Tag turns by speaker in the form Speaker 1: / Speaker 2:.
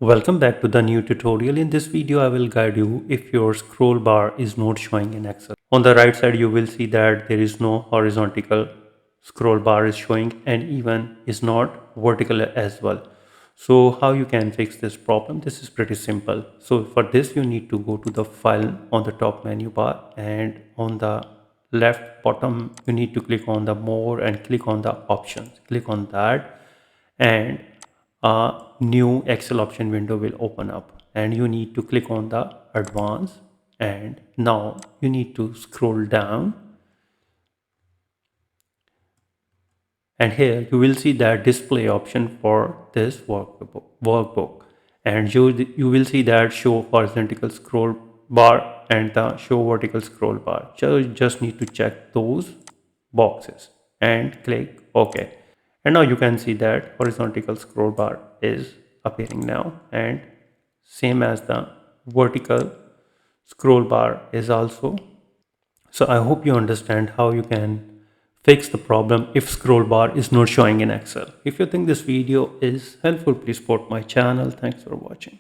Speaker 1: Welcome back to the new tutorial. In this video, I will guide you if your scroll bar is not showing in Excel. On the right side, you will see that there is no horizontal scroll bar is showing and even is not vertical as well. So how you can fix this problem? This is pretty simple. So for this, you need to go to the file on the top menu bar, and on the left bottom, you need to click on the more and click on the options. Click on that, and a new Excel option window will open up, and you need to click on the advanced, and now you need to scroll down, and here you will see that display option for this workbook, and you will see that show horizontal scroll bar and the show vertical scroll bar. So you just need to check those boxes and click OK. And now you can see that horizontal scroll bar is appearing now, and same as the vertical scroll bar is also. So I hope you understand how you can fix the problem if scroll bar is not showing in Excel. If you think this video is helpful, please support my channel. Thanks for watching.